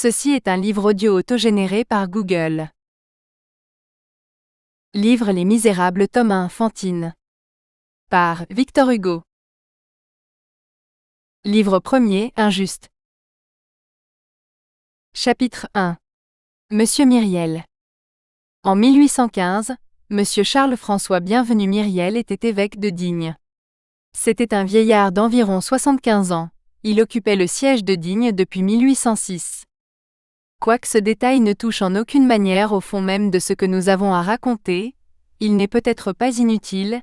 Ceci est un livre audio autogénéré par Google. Livre Les Misérables tome 1 Fantine. Par Victor Hugo. Livre 1er Injuste. Chapitre 1. Monsieur Myriel. En 1815, Monsieur Charles-François Bienvenu Myriel était évêque de Digne. C'était un vieillard d'environ 75 ans. Il occupait le siège de Digne depuis 1806. Quoique ce détail ne touche en aucune manière au fond même de ce que nous avons à raconter, il n'est peut-être pas inutile,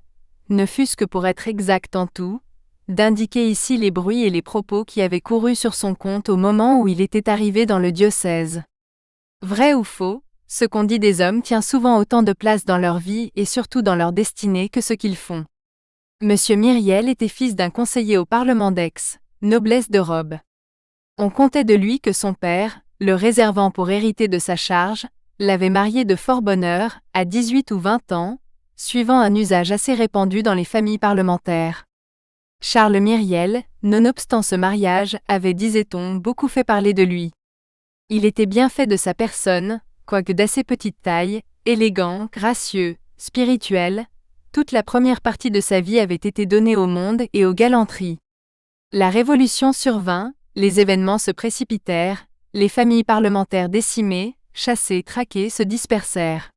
ne fût-ce que pour être exact en tout, d'indiquer ici les bruits et les propos qui avaient couru sur son compte au moment où il était arrivé dans le diocèse. Vrai ou faux, ce qu'on dit des hommes tient souvent autant de place dans leur vie et surtout dans leur destinée que ce qu'ils font. Monsieur Myriel était fils d'un conseiller au Parlement d'Aix, noblesse de robe. On contait de lui que son père, le réservant pour hériter de sa charge, l'avait marié de fort bonne heure, à 18 ou 20 ans, suivant un usage assez répandu dans les familles parlementaires. Charles Myriel, nonobstant ce mariage, avait, disait-on, beaucoup fait parler de lui. Il était bien fait de sa personne, quoique d'assez petite taille, élégant, gracieux, spirituel. Toute la première partie de sa vie avait été donnée au monde et aux galanteries. La Révolution survint, les événements se précipitèrent, les familles parlementaires décimées, chassées, traquées se dispersèrent.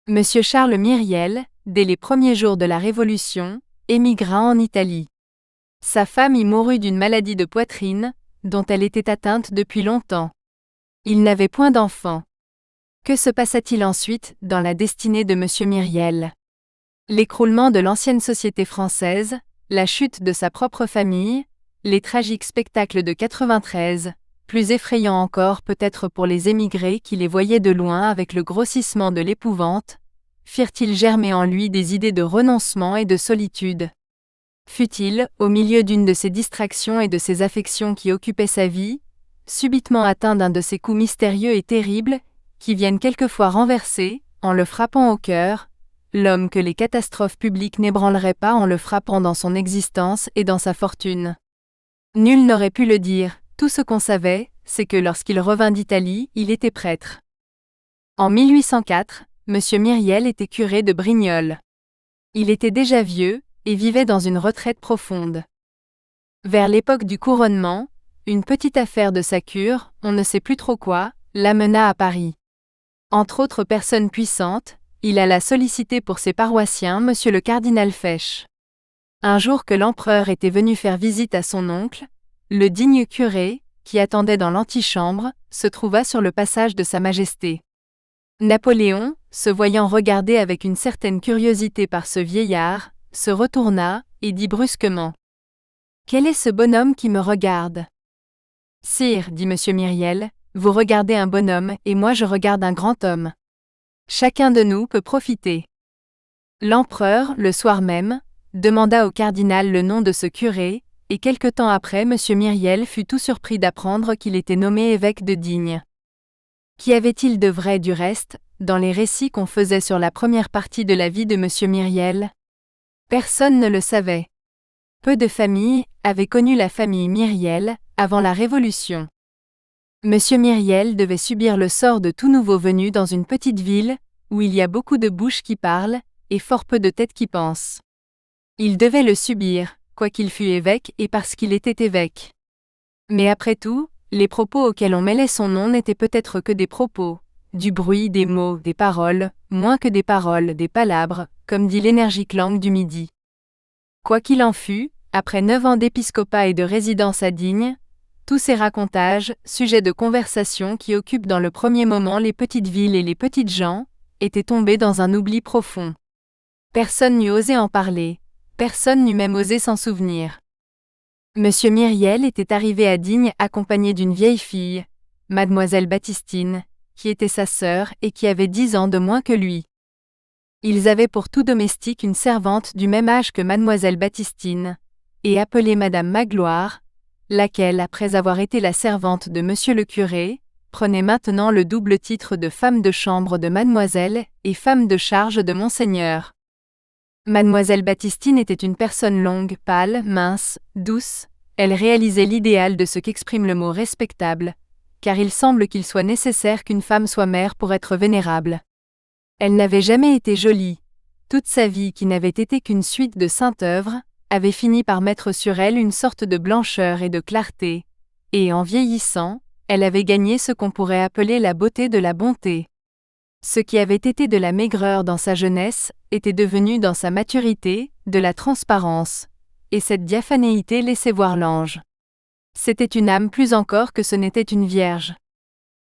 Monsieur Charles Myriel, dès les premiers jours de la Révolution, émigra en Italie. Sa femme y mourut d'une maladie de poitrine, dont elle était atteinte depuis longtemps. Il n'avait point d'enfant. Que se passa-t-il ensuite dans la destinée de Monsieur Myriel? L'écroulement de l'ancienne société française, la chute de sa propre famille, les tragiques spectacles de 93, plus effrayants encore peut-être pour les émigrés qui les voyaient de loin avec le grossissement de l'épouvante, firent-ils germer en lui des idées de renoncement et de solitude? Fut-il, au milieu d'une de ces distractions et de ces affections qui occupaient sa vie, subitement atteint d'un de ces coups mystérieux et terribles, qui viennent quelquefois renverser, en le frappant au cœur, l'homme que les catastrophes publiques n'ébranleraient pas en le frappant dans son existence et dans sa fortune? Nul n'aurait pu le dire. Tout ce qu'on savait, c'est que lorsqu'il revint d'Italie, il était prêtre. En 1804, Monsieur Myriel était curé de Brignoles. Il était déjà vieux, et vivait dans une retraite profonde. Vers l'époque du couronnement, une petite affaire de sa cure, on ne sait plus trop quoi, l'amena à Paris. Entre autres personnes puissantes, il alla solliciter pour ses paroissiens Monsieur le cardinal Fesch. Un jour que l'empereur était venu faire visite à son oncle, le digne curé, qui attendait dans l'antichambre, se trouva sur le passage de Sa Majesté. Napoléon, se voyant regarder avec une certaine curiosité par ce vieillard, se retourna, et dit brusquement : « Quel est ce bonhomme qui me regarde ? » ?»« Sire, dit Monsieur Myriel, vous regardez un bonhomme et moi je regarde un grand homme. Chacun de nous peut profiter. » L'empereur, le soir même, demanda au cardinal le nom de ce curé, et quelque temps après Monsieur Myriel fut tout surpris d'apprendre qu'il était nommé évêque de Digne. Qu'y avait-il de vrai du reste, dans les récits qu'on faisait sur la première partie de la vie de Monsieur Myriel? Personne ne le savait. Peu de familles avaient connu la famille Myriel avant la Révolution. Monsieur Myriel devait subir le sort de tout nouveau venu dans une petite ville, où il y a beaucoup de bouches qui parlent, et fort peu de têtes qui pensent. Il devait le subir, quoiqu'il fût évêque et parce qu'il était évêque. Mais après tout, les propos auxquels on mêlait son nom n'étaient peut-être que des propos, du bruit, des mots, des paroles, moins que des paroles, des palabres, comme dit l'énergique langue du Midi. Quoi qu'il en fût, après 9 ans d'épiscopat et de résidence à Digne, tous ces racontages, sujets de conversation qui occupent dans le premier moment les petites villes et les petites gens, étaient tombés dans un oubli profond. Personne n'eût osé en parler. Personne n'eût même osé s'en souvenir. Monsieur Myriel était arrivé à Digne accompagné d'une vieille fille, Mademoiselle Baptistine, qui était sa sœur et qui avait 10 ans de moins que lui. Ils avaient pour tout domestique une servante du même âge que Mademoiselle Baptistine, et appelée Madame Magloire, laquelle, après avoir été la servante de Monsieur le curé, prenait maintenant le double titre de femme de chambre de Mademoiselle et femme de charge de Monseigneur. Mademoiselle Baptistine était une personne longue, pâle, mince, douce. Elle réalisait l'idéal de ce qu'exprime le mot respectable, car il semble qu'il soit nécessaire qu'une femme soit mère pour être vénérable. Elle n'avait jamais été jolie. Toute sa vie qui n'avait été qu'une suite de saintes œuvres, avait fini par mettre sur elle une sorte de blancheur et de clarté, et en vieillissant, elle avait gagné ce qu'on pourrait appeler la beauté de la bonté. Ce qui avait été de la maigreur dans sa jeunesse, était devenu dans sa maturité, de la transparence, et cette diaphanéité laissait voir l'ange. C'était une âme plus encore que ce n'était une vierge.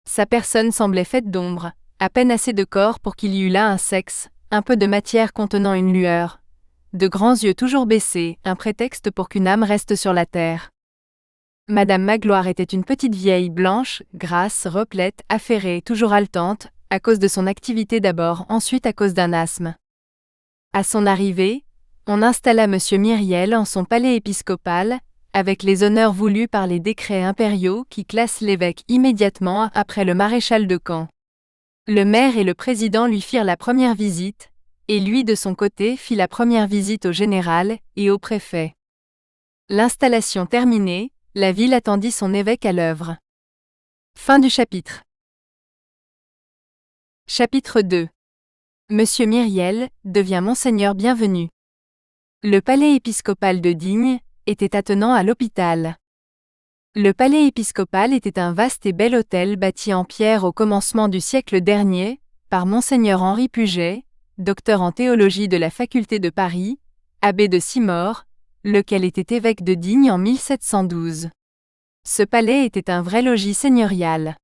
Sa personne semblait faite d'ombre, à peine assez de corps pour qu'il y eût là un sexe, un peu de matière contenant une lueur. De grands yeux toujours baissés, un prétexte pour qu'une âme reste sur la terre. Madame Magloire était une petite vieille blanche, grasse, replète, affairée, toujours haletante, à cause de son activité d'abord, ensuite à cause d'un asthme. À son arrivée, on installa Monsieur Myriel en son palais épiscopal, avec les honneurs voulus par les décrets impériaux qui classent l'évêque immédiatement après le maréchal de camp. Le maire et le président lui firent la première visite, et lui de son côté fit la première visite au général et au préfet. L'installation terminée, la ville attendit son évêque à l'œuvre. Fin du chapitre. Chapitre 2. Monsieur Myriel devient Monseigneur Bienvenu. Le palais épiscopal de Digne était attenant à l'hôpital. Le palais épiscopal était un vaste et bel hôtel bâti en pierre au commencement du siècle dernier, par Monseigneur Henri Puget, docteur en théologie de la faculté de Paris, abbé de Simore, lequel était évêque de Digne en 1712. Ce palais était un vrai logis seigneurial.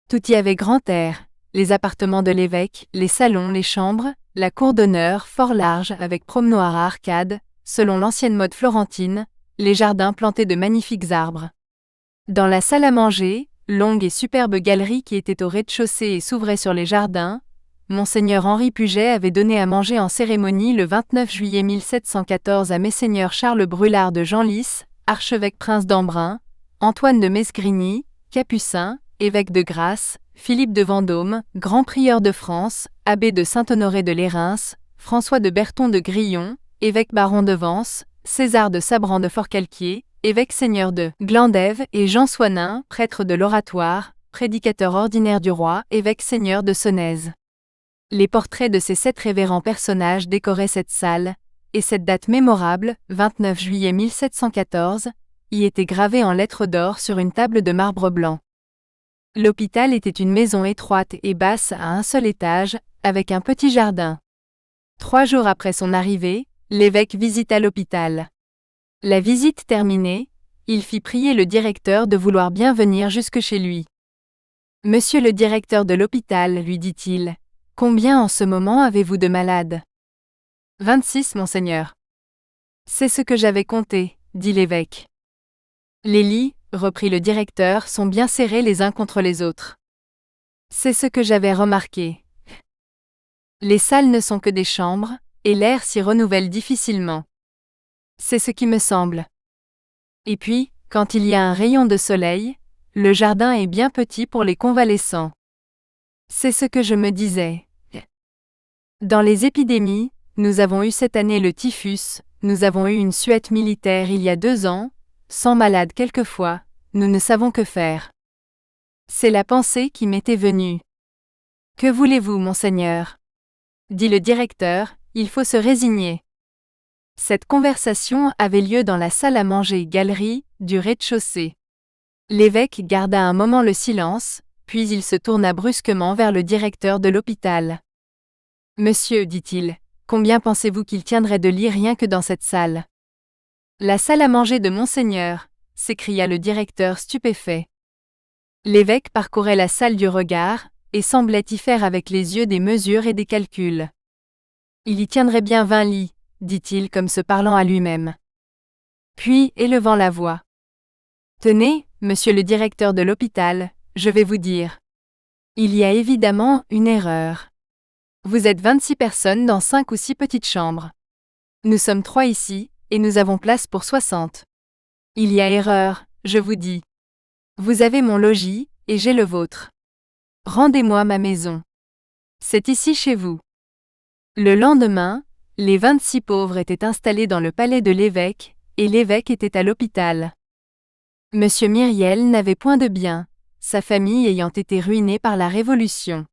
Tout y avait grand air, les appartements de l'évêque, les salons, les chambres, la cour d'honneur fort large avec promenoir à arcades, selon l'ancienne mode florentine, les jardins plantés de magnifiques arbres. Dans la salle à manger, longue et superbe galerie qui était au rez-de-chaussée et s'ouvrait sur les jardins, Monseigneur Henri Puget avait donné à manger en cérémonie le 29 juillet 1714 à Messeigneurs Charles Brulart de Genlis, archevêque prince d'Embrun, Antoine de Mesgrigny, capucin, évêque de Grasse, Philippe de Vendôme, grand prieur de France, abbé de Saint-Honoré de Lérins, François de Berton de Grillon, évêque baron de Vence, César de Sabran de Forcalquier, évêque seigneur de Glandève et Jean Soinin, prêtre de l'Oratoire, prédicateur ordinaire du roi, évêque seigneur de Sonèze. Les portraits de ces 7 révérends personnages décoraient cette salle, et cette date mémorable, 29 juillet 1714, y était gravée en lettres d'or sur une table de marbre blanc. L'hôpital était une maison étroite et basse à un seul étage, avec un petit jardin. 3 jours après son arrivée, l'évêque visita l'hôpital. La visite terminée, il fit prier le directeur de vouloir bien venir jusque chez lui. « Monsieur le directeur de l'hôpital, lui dit-il, combien en ce moment avez-vous de malades ? » 26, monseigneur. C'est ce que j'avais compté, dit l'évêque. Les lits, reprit le directeur, sont bien serrés les uns contre les autres. C'est ce que j'avais remarqué. Les salles ne sont que des chambres, et l'air s'y renouvelle difficilement. C'est ce qui me semble. Et puis, quand il y a un rayon de soleil, le jardin est bien petit pour les convalescents. C'est ce que je me disais. Dans les épidémies, nous avons eu cette année le typhus, nous avons eu une suette militaire il y a 2 ans, 100 malades quelquefois, nous ne savons que faire. C'est la pensée qui m'était venue. Que voulez-vous, monseigneur ? Dit le directeur, il faut se résigner. Cette conversation avait lieu dans la salle à manger galerie du rez-de-chaussée. L'évêque garda un moment le silence, puis il se tourna brusquement vers le directeur de l'hôpital. « Monsieur, dit-il, combien pensez-vous qu'il tiendrait de lits rien que dans cette salle ? » « La salle à manger de monseigneur !» s'écria le directeur stupéfait. L'évêque parcourait la salle du regard, et semblait y faire avec les yeux des mesures et des calculs. « Il y tiendrait bien 20 lits, dit-il comme se parlant à lui-même. Puis, élevant la voix. « Tenez, monsieur le directeur de l'hôpital, je vais vous dire. Il y a évidemment une erreur. Vous êtes 26 personnes dans 5 ou 6 petites chambres. Nous sommes 3 ici, et nous avons place pour 60. Il y a erreur, je vous dis. Vous avez mon logis, et j'ai le vôtre. Rendez-moi ma maison. C'est ici chez vous. » Le lendemain, les 26 pauvres étaient installés dans le palais de l'évêque, et l'évêque était à l'hôpital. Monsieur Myriel n'avait point de bien, sa famille ayant été ruinée par la Révolution.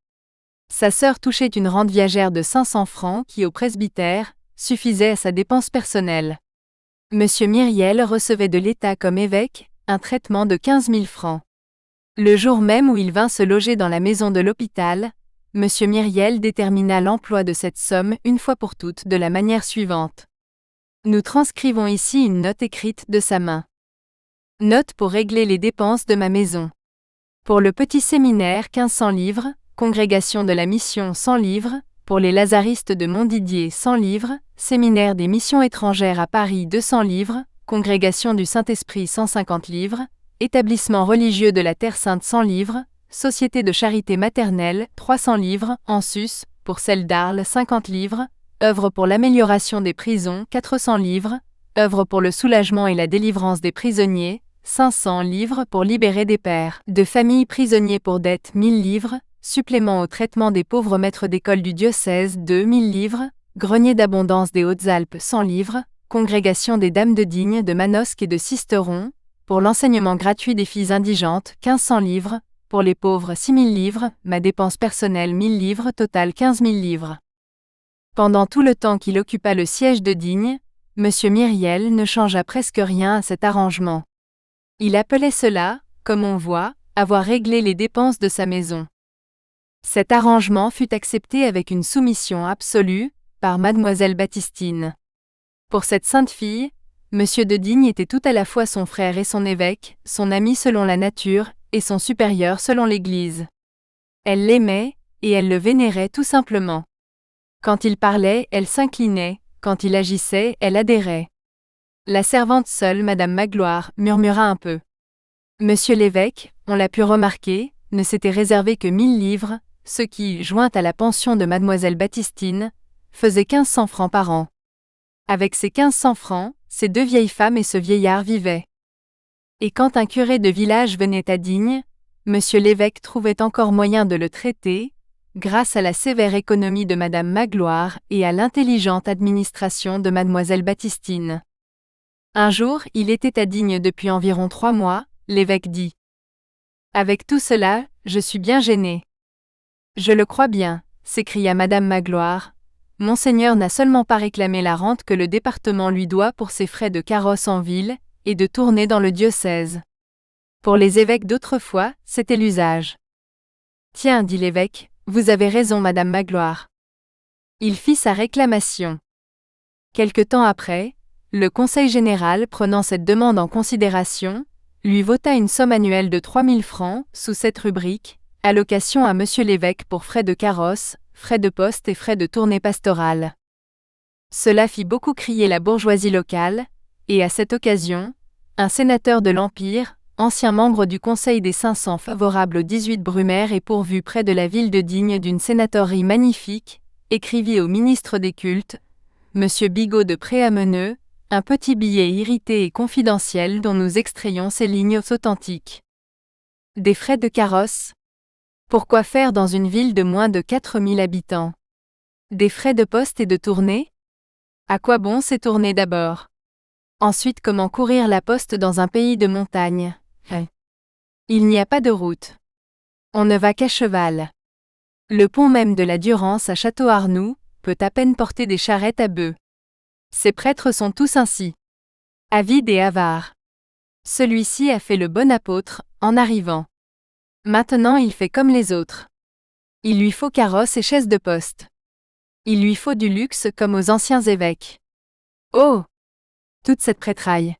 Sa sœur touchait une rente viagère de 500 francs qui, au presbytère, suffisait à sa dépense personnelle. Monsieur Myriel recevait de l'État comme évêque un traitement de 15 000 francs. Le jour même où il vint se loger dans la maison de l'hôpital, Monsieur Myriel détermina l'emploi de cette somme une fois pour toutes de la manière suivante. Nous transcrivons ici une note écrite de sa main. Note pour régler les dépenses de ma maison. Pour le petit séminaire 1500 livres, congrégation de la mission 100 livres, pour les lazaristes de Montdidier 100 livres, séminaire des missions étrangères à Paris 200 livres, congrégation du Saint-Esprit 150 livres, établissement religieux de la Terre Sainte 100 livres, société de charité maternelle 300 livres, en sus, pour celle d'Arles 50 livres, œuvre pour l'amélioration des prisons 400 livres, œuvre pour le soulagement et la délivrance des prisonniers 500 livres pour libérer des pères de familles prisonniers pour dette 1000 livres, supplément au traitement des pauvres maîtres d'école du diocèse 2000 livres, grenier d'abondance des Hautes-Alpes 100 livres, congrégation des Dames de Digne de Manosque et de Sisteron, pour l'enseignement gratuit des filles indigentes 1500 livres, pour les pauvres 6000 livres, ma dépense personnelle 1000 livres, total 15 000 livres. Pendant tout le temps qu'il occupa le siège de Digne, Monsieur Myriel ne changea presque rien à cet arrangement. Il appelait cela, comme on voit, avoir réglé les dépenses de sa maison. Cet arrangement fut accepté avec une soumission absolue, par Mademoiselle Baptistine. Pour cette sainte fille, Monsieur de Digne était tout à la fois son frère et son évêque, son ami selon la nature, et son supérieur selon l'Église. Elle l'aimait, et elle le vénérait tout simplement. Quand il parlait, elle s'inclinait, quand il agissait, elle adhérait. La servante seule, Madame Magloire, murmura un peu. Monsieur l'évêque, on l'a pu remarquer, ne s'était réservé que 1000 livres, ce qui, joint à la pension de Mademoiselle Baptistine, faisait 1500 francs par an. Avec ces 1500 francs, ces deux vieilles femmes et ce vieillard vivaient. Et quand un curé de village venait à Digne, Monsieur l'évêque trouvait encore moyen de le traiter, grâce à la sévère économie de Madame Magloire et à l'intelligente administration de Mademoiselle Baptistine. Un jour, il était à Digne depuis environ 3 mois, l'évêque dit. Avec tout cela, je suis bien gêné. Je le crois bien, s'écria Madame Magloire. Monseigneur n'a seulement pas réclamé la rente que le département lui doit pour ses frais de carrosse en ville, et de tournée dans le diocèse. Pour les évêques d'autrefois, c'était l'usage. Tiens, dit l'évêque, vous avez raison, Madame Magloire. Il fit sa réclamation. Quelque temps après, le Conseil général, prenant cette demande en considération, lui vota une somme annuelle de 3000 francs, sous cette rubrique, allocation à Monsieur l'évêque pour frais de carrosse, frais de poste et frais de tournée pastorale. Cela fit beaucoup crier la bourgeoisie locale, et à cette occasion, un sénateur de l'Empire, ancien membre du Conseil des 500 favorable au 18 Brumaire et pourvu près de la ville de Digne d'une sénatorerie magnifique, écrivit au ministre des Cultes, M. Bigot de Préameneux, un petit billet irrité et confidentiel dont nous extrayons ces lignes authentiques. Des frais de carrosse? Pourquoi faire dans une ville de moins de 4000 habitants? Des frais de poste et de tournée? À quoi bon ces tournées d'abord? Ensuite, comment courir la poste dans un pays de montagne? Il n'y a pas de route. On ne va qu'à cheval. Le pont même de la Durance à Château-Arnoux peut à peine porter des charrettes à bœufs. Ces prêtres sont tous ainsi. Avides et avares. Celui-ci a fait le bon apôtre, en arrivant. Maintenant il fait comme les autres. Il lui faut carrosse et chaise de poste. Il lui faut du luxe comme aux anciens évêques. Oh! Toute cette prêtraille.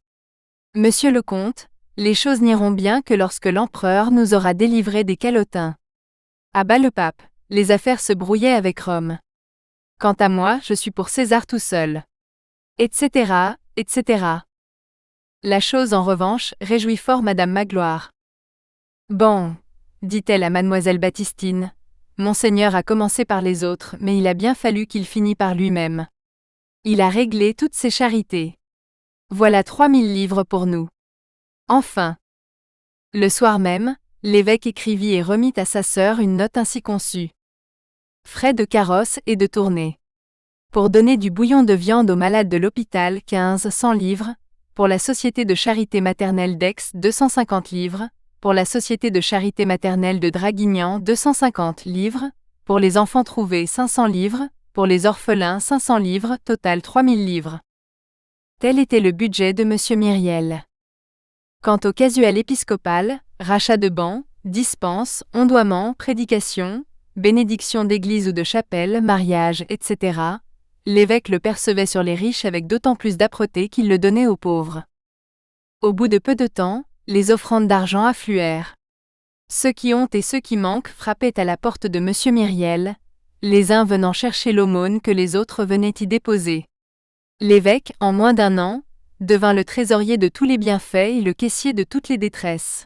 Monsieur le comte, les choses n'iront bien que lorsque l'empereur nous aura délivré des calotins. À bas le pape, les affaires se brouillaient avec Rome. Quant à moi, je suis pour César tout seul. Etc., etc. La chose en revanche réjouit fort Madame Magloire. Bon, dit-elle à Mademoiselle Baptistine, Monseigneur a commencé par les autres, mais il a bien fallu qu'il finisse par lui-même. Il a réglé toutes ses charités. Voilà 3000 livres pour nous. Enfin. Le soir même, l'évêque écrivit et remit à sa sœur une note ainsi conçue. Frais de carrosse et de tournée. Pour donner du bouillon de viande aux malades de l'hôpital 1500 livres, pour la Société de charité maternelle d'Aix 250 livres, pour la Société de charité maternelle de Draguignan 250 livres, pour les enfants trouvés 500 livres, pour les orphelins 500 livres, total 3000 livres. Tel était le budget de M. Myriel. Quant au casuel épiscopal, rachat de bancs, dispenses, ondoiements, prédications, bénédictions d'église ou de chapelle, mariage, etc., l'évêque le percevait sur les riches avec d'autant plus d'âpreté qu'il le donnait aux pauvres. Au bout de peu de temps, les offrandes d'argent affluèrent. Ceux qui ont et ceux qui manquent frappaient à la porte de M. Myriel, les uns venant chercher l'aumône que les autres venaient y déposer. L'évêque, en moins d'1 an, devint le trésorier de tous les bienfaits et le caissier de toutes les détresses.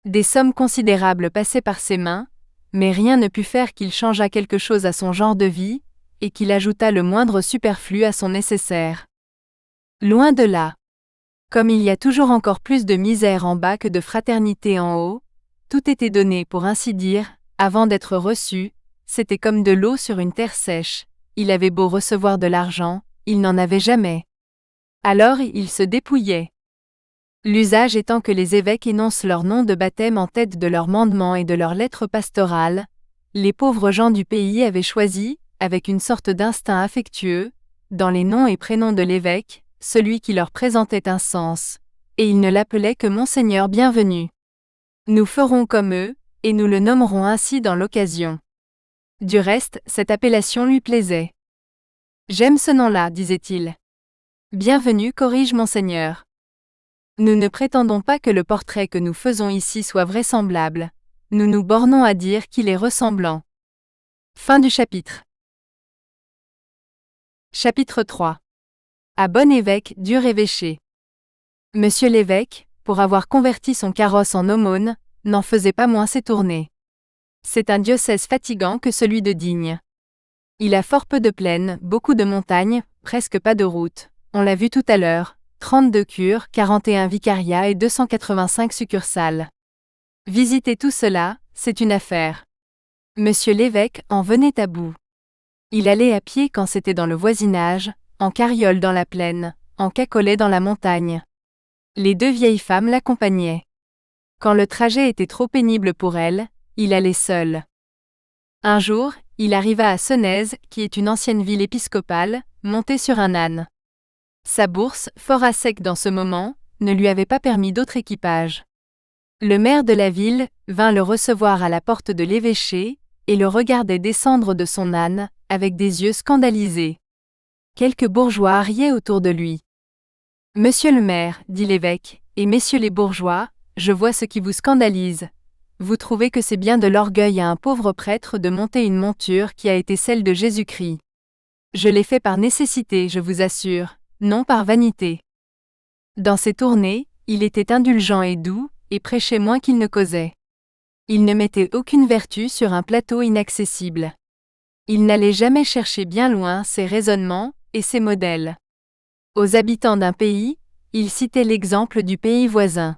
Des sommes considérables passaient par ses mains, mais rien ne put faire qu'il changeât quelque chose à son genre de vie, et qu'il ajoutât le moindre superflu à son nécessaire. Loin de là. Comme il y a toujours encore plus de misère en bas que de fraternité en haut, tout était donné pour ainsi dire, avant d'être reçu, c'était comme de l'eau sur une terre sèche, il avait beau recevoir de l'argent, il n'en avait jamais. Alors il se dépouillait. L'usage étant que les évêques énoncent leur nom de baptême en tête de leurs mandements et de leurs lettres pastorales, les pauvres gens du pays avaient choisi, avec une sorte d'instinct affectueux, dans les noms et prénoms de l'évêque, celui qui leur présentait un sens, et ils ne l'appelaient que Monseigneur Bienvenu. Nous ferons comme eux, et nous le nommerons ainsi dans l'occasion. Du reste, cette appellation lui plaisait. J'aime ce nom-là, disait-il. Bienvenu corrige Monseigneur. Nous ne prétendons pas que le portrait que nous faisons ici soit vraisemblable, nous nous bornons à dire qu'il est ressemblant. Fin du chapitre. Chapitre 3. À bon évêque, dur évêché. Monsieur l'évêque, pour avoir converti son carrosse en aumône, n'en faisait pas moins ses tournées. C'est un diocèse fatigant que celui de Digne. Il a fort peu de plaines, beaucoup de montagnes, presque pas de route, on l'a vu tout à l'heure, 32 cures, 41 vicariats et 285 succursales. Visiter tout cela, c'est une affaire. Monsieur l'évêque en venait à bout. Il allait à pied quand c'était dans le voisinage, en carriole dans la plaine, en cacolet dans la montagne. Les 2 vieilles femmes l'accompagnaient. Quand le trajet était trop pénible pour elles, il allait seul. Un jour, il arriva à Senez, qui est une ancienne ville épiscopale, monté sur un âne. Sa bourse, fort à sec dans ce moment, ne lui avait pas permis d'autre équipage. Le maire de la ville vint le recevoir à la porte de l'évêché, et le regardait descendre de son âne, avec des yeux scandalisés. Quelques bourgeois riaient autour de lui. « Monsieur le maire, dit l'évêque, et messieurs les bourgeois, je vois ce qui vous scandalise. Vous trouvez que c'est bien de l'orgueil à un pauvre prêtre de monter une monture qui a été celle de Jésus-Christ. Je l'ai fait par nécessité, je vous assure, non par vanité. » Dans ses tournées, il était indulgent et doux, et prêchait moins qu'il ne causait. Il ne mettait aucune vertu sur un plateau inaccessible. Il n'allait jamais chercher bien loin ses raisonnements et ses modèles. Aux habitants d'un pays, il citait l'exemple du pays voisin.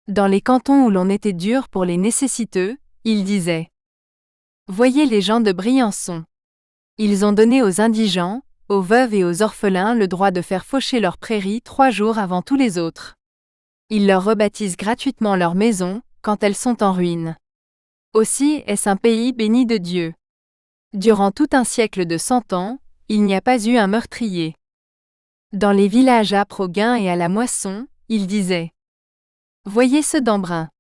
Dans les cantons où l'on était dur pour les nécessiteux, il disait : « Voyez les gens de Briançon. Ils ont donné aux indigents, aux veuves et aux orphelins le droit de faire faucher leurs prairies 3 jours avant tous les autres. Ils leur rebâtissent gratuitement leurs maisons, quand elles sont en ruine. Aussi est-ce un pays béni de Dieu. Durant tout un siècle de 100 ans, il n'y a pas eu un meurtrier. » Dans les villages âpres au gain et à la moisson, il disait : « Voyez ce d'Embrun.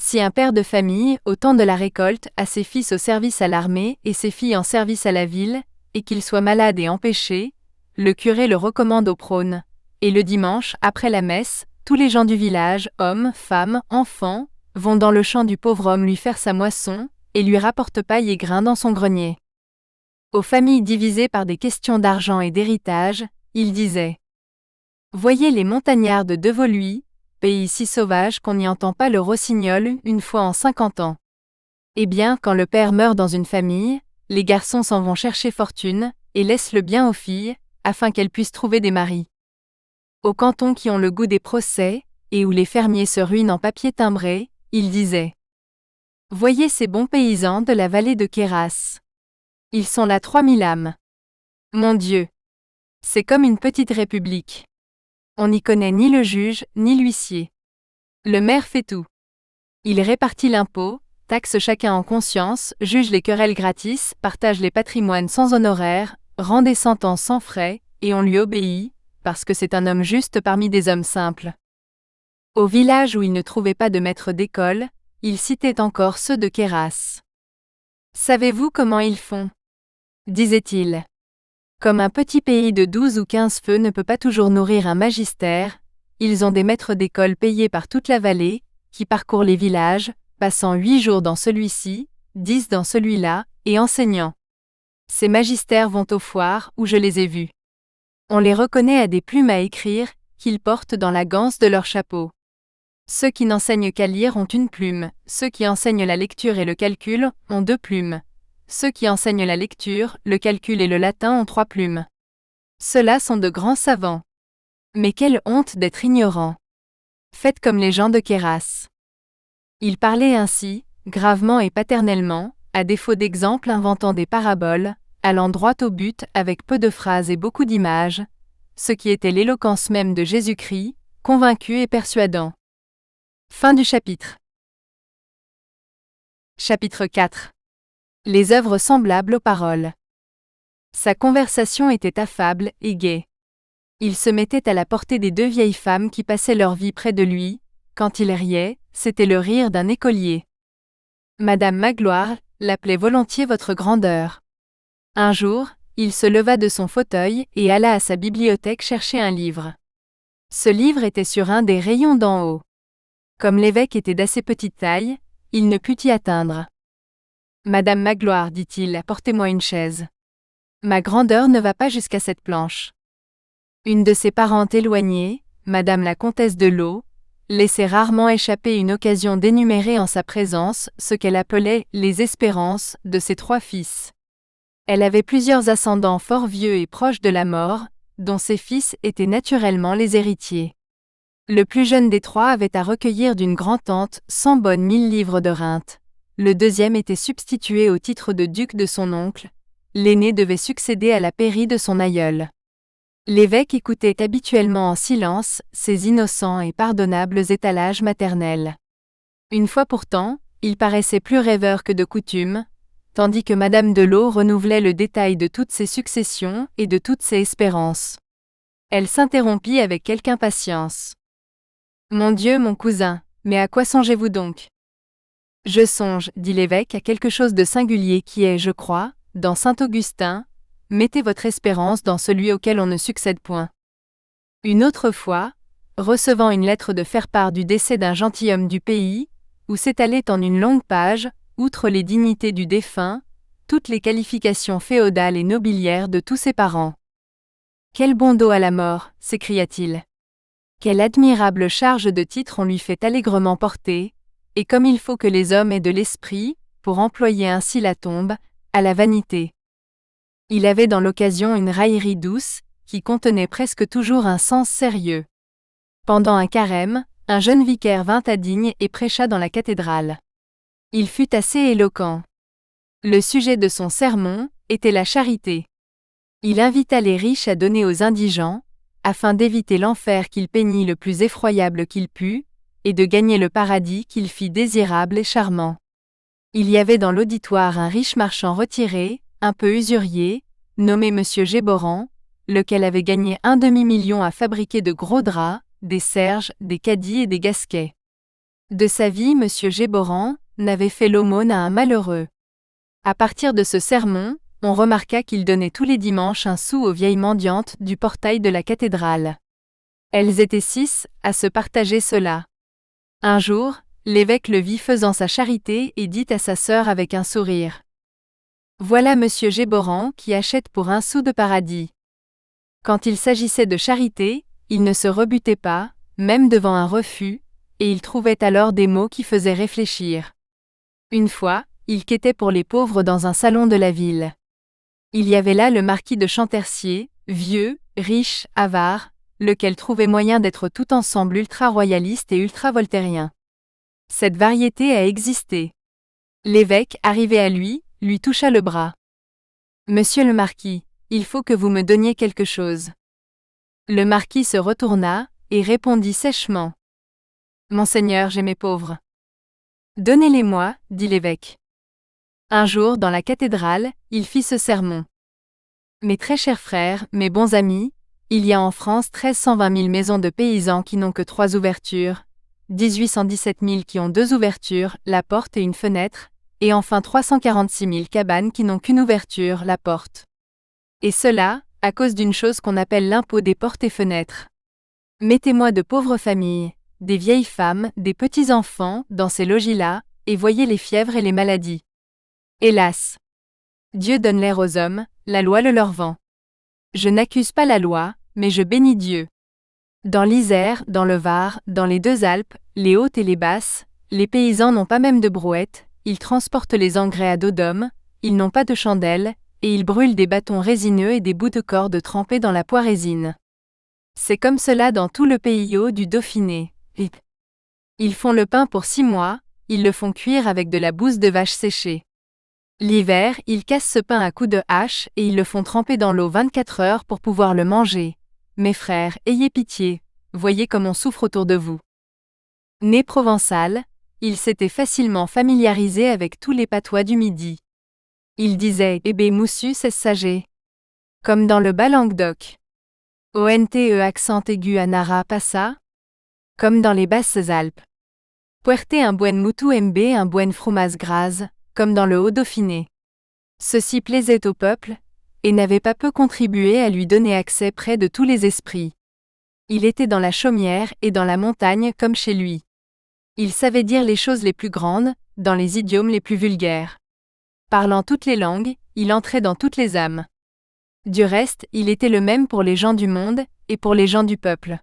Si un père de famille, au temps de la récolte, a ses fils au service à l'armée et ses filles en service à la ville, et qu'il soit malade et empêché, le curé le recommande au prône, et le dimanche, après la messe, tous les gens du village, hommes, femmes, enfants, vont dans le champ du pauvre homme lui faire sa moisson, et lui rapportent paille et grains dans son grenier. » Aux familles divisées par des questions d'argent et d'héritage, il disait : « Voyez les montagnards de Devoluy, pays si sauvage qu'on n'y entend pas le rossignol une fois en 50 ans. Eh bien, quand le père meurt dans une famille, les garçons s'en vont chercher fortune, et laissent le bien aux filles, afin qu'elles puissent trouver des maris. Aux cantons qui ont le goût des procès, et où les fermiers se ruinent en papier timbré, il disait : « Voyez ces bons paysans de la vallée de Queyras. Ils sont là 3000 âmes. Mon Dieu! C'est comme une petite république. On n'y connaît ni le juge, ni l'huissier. Le maire fait tout. Il répartit l'impôt, taxe chacun en conscience, juge les querelles gratis, partage les patrimoines sans honoraires, rend des sentences sans frais, et on lui obéit, parce que c'est un homme juste parmi des hommes simples. Au village où il ne trouvait pas de maître d'école, il citait encore ceux de Queyras. Savez-vous comment ils font ? Disait-il. Comme un petit pays de 12 ou 15 feux ne peut pas toujours nourrir un magistère, ils ont des maîtres d'école payés par toute la vallée, qui parcourent les villages, passant 8 jours dans celui-ci, 10 dans celui-là, et enseignant. Ces magistères vont aux foires où je les ai vus. On les reconnaît à des plumes à écrire, qu'ils portent dans la ganse de leur chapeau. Ceux qui n'enseignent qu'à lire ont une plume, ceux qui enseignent la lecture et le calcul ont 2 plumes. Ceux qui enseignent la lecture, le calcul et le latin ont 3 plumes. Ceux-là sont de grands savants. Mais quelle honte d'être ignorants. Faites comme les gens de Queyras. Il parlait ainsi, gravement et paternellement, à défaut d'exemples inventant des paraboles, allant droit au but avec peu de phrases et beaucoup d'images, ce qui était l'éloquence même de Jésus-Christ, convaincu et persuadant. Fin du chapitre. Chapitre 4. Les œuvres semblables aux paroles. Sa conversation était affable et gaie. Il se mettait à la portée des 2 vieilles femmes qui passaient leur vie près de lui. Quand il riait, c'était le rire d'un écolier. Madame Magloire l'appelait volontiers votre grandeur. Un jour, il se leva de son fauteuil et alla à sa bibliothèque chercher un livre. Ce livre était sur un des rayons d'en haut. Comme l'évêque était d'assez petite taille, il ne put y atteindre. Madame Magloire, dit-il, apportez-moi une chaise. Ma grandeur ne va pas jusqu'à cette planche. Une de ses parentes éloignées, Madame la comtesse de Laux, laissait rarement échapper une occasion d'énumérer en sa présence ce qu'elle appelait les espérances de ses 3 fils. Elle avait plusieurs ascendants fort vieux et proches de la mort, dont ses fils étaient naturellement les héritiers. Le plus jeune des 3 avait à recueillir d'une grand-tante 100 bonnes 1000 livres de rente. Le deuxième était substitué au titre de duc de son oncle. L'aîné devait succéder à la pairie de son aïeul. L'évêque écoutait habituellement en silence ces innocents et pardonnables étalages maternels. Une fois pourtant, il paraissait plus rêveur que de coutume, tandis que Madame de Laux renouvelait le détail de toutes ses successions et de toutes ses espérances. Elle s'interrompit avec quelque impatience. « Mon Dieu, mon cousin, mais à quoi songez-vous donc ? » « Je songe, dit l'évêque, à quelque chose de singulier qui est, je crois, dans saint Augustin, mettez votre espérance dans celui auquel on ne succède point. » Une autre fois, recevant une lettre de faire-part du décès d'un gentilhomme du pays, où s'étalait en une longue page, outre les dignités du défunt, toutes les qualifications féodales et nobiliaires de tous ses parents. « Quel bon dos à la mort !» s'écria-t-il. « Quelle admirable charge de titres on lui fait allègrement porter, et comme il faut que les hommes aient de l'esprit, pour employer ainsi la tombe, à la vanité. » Il avait dans l'occasion une raillerie douce, qui contenait presque toujours un sens sérieux. Pendant un carême, un jeune vicaire vint à Digne et prêcha dans la cathédrale. Il fut assez éloquent. Le sujet de son sermon était la charité. Il invita les riches à donner aux indigents, afin d'éviter l'enfer qu'il peignit le plus effroyable qu'il put, et de gagner le paradis qu'il fit désirable et charmant. Il y avait dans l'auditoire un riche marchand retiré, un peu usurier, nommé Monsieur Géborand, lequel avait gagné un demi-million à fabriquer de gros draps, des serges, des cadis et des gasquets. De sa vie, Monsieur Géborand n'avait fait l'aumône à un malheureux. À partir de ce sermon, on remarqua qu'il donnait tous les dimanches un sou aux vieilles mendiantes du portail de la cathédrale. Elles étaient 6 à se partager cela. Un jour, l'évêque le vit faisant sa charité et dit à sa sœur avec un sourire. « Voilà Monsieur Géborand qui achète pour 1 sou de paradis. » Quand il s'agissait de charité, il ne se rebutait pas, même devant un refus, et il trouvait alors des mots qui faisaient réfléchir. Une fois, il quêtait pour les pauvres dans un salon de la ville. Il y avait là le marquis de Champtercier, vieux, riche, avare, lequel trouvait moyen d'être tout ensemble ultra-royaliste et ultra-voltairien. Cette variété a existé. L'évêque, arrivé à lui toucha le bras. « Monsieur le marquis, il faut que vous me donniez quelque chose. » Le marquis se retourna, et répondit sèchement. « Monseigneur, j'ai mes pauvres. » Donnez-les-moi, dit l'évêque. Un jour, dans la cathédrale, il fit ce sermon. Mes très chers frères, mes bons amis, il y a en France 1320 000 maisons de paysans qui n'ont que 3 ouvertures, 1817 000 qui ont 2 ouvertures, la porte et une fenêtre, et enfin 346 000 cabanes qui n'ont qu'une ouverture, la porte. Et cela, à cause d'une chose qu'on appelle l'impôt des portes et fenêtres. Mettez-moi de pauvres familles, des vieilles femmes, des petits-enfants, dans ces logis-là, et voyez les fièvres et les maladies. Hélas! Dieu donne l'air aux hommes, la loi le leur vend. Je n'accuse pas la loi, mais je bénis Dieu. Dans l'Isère, dans le Var, dans les 2 Alpes, les hautes et les basses, les paysans n'ont pas même de brouette, ils transportent les engrais à dos d'homme, ils n'ont pas de chandelle, et ils brûlent des bâtons résineux et des bouts de corde trempés dans la poirésine. C'est comme cela dans tout le pays haut du Dauphiné. Ils font le pain pour 6 mois, ils le font cuire avec de la bouse de vache séchée. L'hiver, ils cassent ce pain à coups de hache et ils le font tremper dans l'eau 24 heures pour pouvoir le manger. Mes frères, ayez pitié, voyez comme on souffre autour de vous. Né provençal, il s'était facilement familiarisé avec tous les patois du Midi. Il disait « Ébé moussu c'est sagé », comme dans le bas Languedoc. ONTE accent aigu à Nara passa, comme dans les Basses Alpes. Puerte un buen mutu mb un buen frumas gras, comme dans le Haut-Dauphiné. Ceci plaisait au peuple, et n'avait pas peu contribué à lui donner accès près de tous les esprits. Il était dans la chaumière et dans la montagne comme chez lui. Il savait dire les choses les plus grandes, dans les idiomes les plus vulgaires. Parlant toutes les langues, il entrait dans toutes les âmes. Du reste, il était le même pour les gens du monde, et pour les gens du peuple.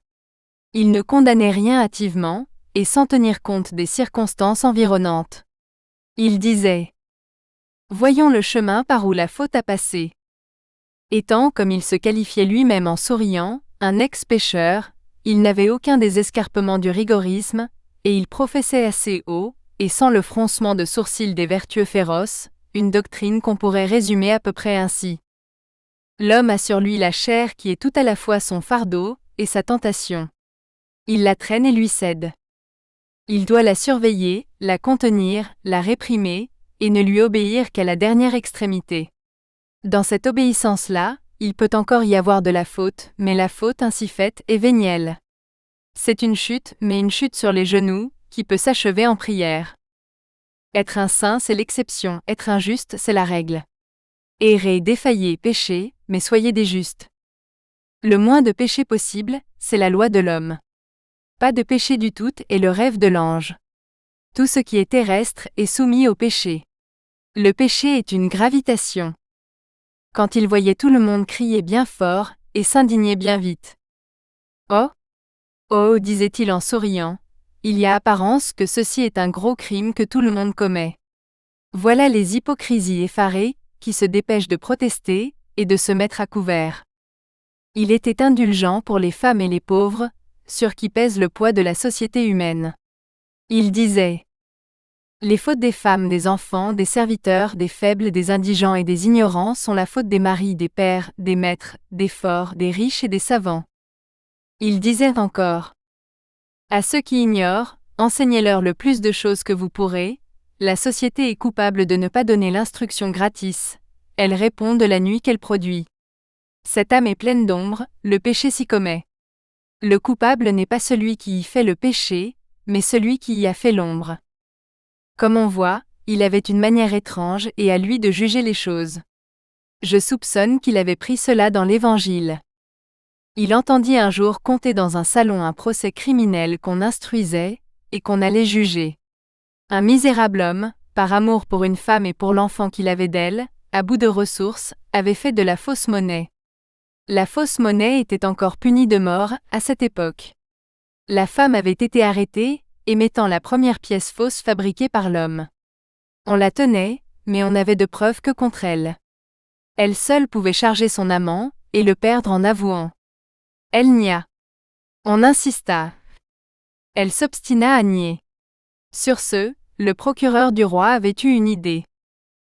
Il ne condamnait rien hâtivement, et sans tenir compte des circonstances environnantes. Il disait « Voyons le chemin par où la faute a passé. » Étant, comme il se qualifiait lui-même en souriant, un ex-pécheur, il n'avait aucun des escarpements du rigorisme, et il professait assez haut, et sans le froncement de sourcils des vertueux féroces, une doctrine qu'on pourrait résumer à peu près ainsi. L'homme a sur lui la chair qui est tout à la fois son fardeau et sa tentation. Il la traîne et lui cède. Il doit la surveiller, la contenir, la réprimer, et ne lui obéir qu'à la dernière extrémité. Dans cette obéissance-là, il peut encore y avoir de la faute, mais la faute ainsi faite est vénielle. C'est une chute, mais une chute sur les genoux, qui peut s'achever en prière. Être un saint, c'est l'exception, être injuste, c'est la règle. Errez, défaillez, péchez, mais soyez des justes. Le moins de péché possible, c'est la loi de l'homme. Pas de péché du tout est le rêve de l'ange. Tout ce qui est terrestre est soumis au péché. Le péché est une gravitation. Quand il voyait tout le monde crier bien fort, et s'indigner bien vite. Oh! Oh, disait-il en souriant, il y a apparence que ceci est un gros crime que tout le monde commet. Voilà les hypocrisies effarées, qui se dépêchent de protester, et de se mettre à couvert. Il était indulgent pour les femmes et les pauvres, sur qui pèse le poids de la société humaine. Il disait « Les fautes des femmes, des enfants, des serviteurs, des faibles, des indigents et des ignorants sont la faute des maris, des pères, des maîtres, des forts, des riches et des savants. » Il disait encore « À ceux qui ignorent, enseignez-leur le plus de choses que vous pourrez, la société est coupable de ne pas donner l'instruction gratis, elle répond de la nuit qu'elle produit. Cette âme est pleine d'ombre, le péché s'y commet. Le coupable n'est pas celui qui y fait le péché, mais celui qui y a fait l'ombre. » Comme on voit, il avait une manière étrange et à lui de juger les choses. Je soupçonne qu'il avait pris cela dans l'Évangile. Il entendit un jour conter dans un salon un procès criminel qu'on instruisait et qu'on allait juger. Un misérable homme, par amour pour une femme et pour l'enfant qu'il avait d'elle, à bout de ressources, avait fait de la fausse monnaie. La fausse monnaie était encore punie de mort à cette époque. La femme avait été arrêtée, émettant la première pièce fausse fabriquée par l'homme. On la tenait, mais on n'avait de preuves que contre elle. Elle seule pouvait charger son amant, et le perdre en avouant. Elle nia. On insista. Elle s'obstina à nier. Sur ce, le procureur du roi avait eu une idée.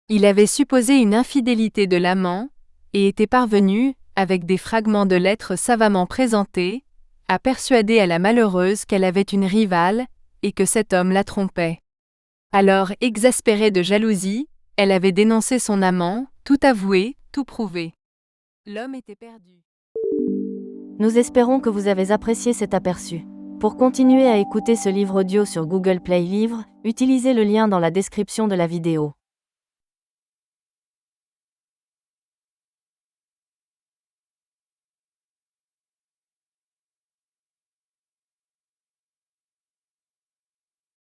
Il avait supposé une infidélité de l'amant, et était parvenu, avec des fragments de lettres savamment présentés, à persuader à la malheureuse qu'elle avait une rivale, et que cet homme la trompait. Alors, exaspérée de jalousie, elle avait dénoncé son amant, tout avoué, tout prouvé. L'homme était perdu. Nous espérons que vous avez apprécié cet aperçu. Pour continuer à écouter ce livre audio sur Google Play Livres, utilisez le lien dans la description de la vidéo.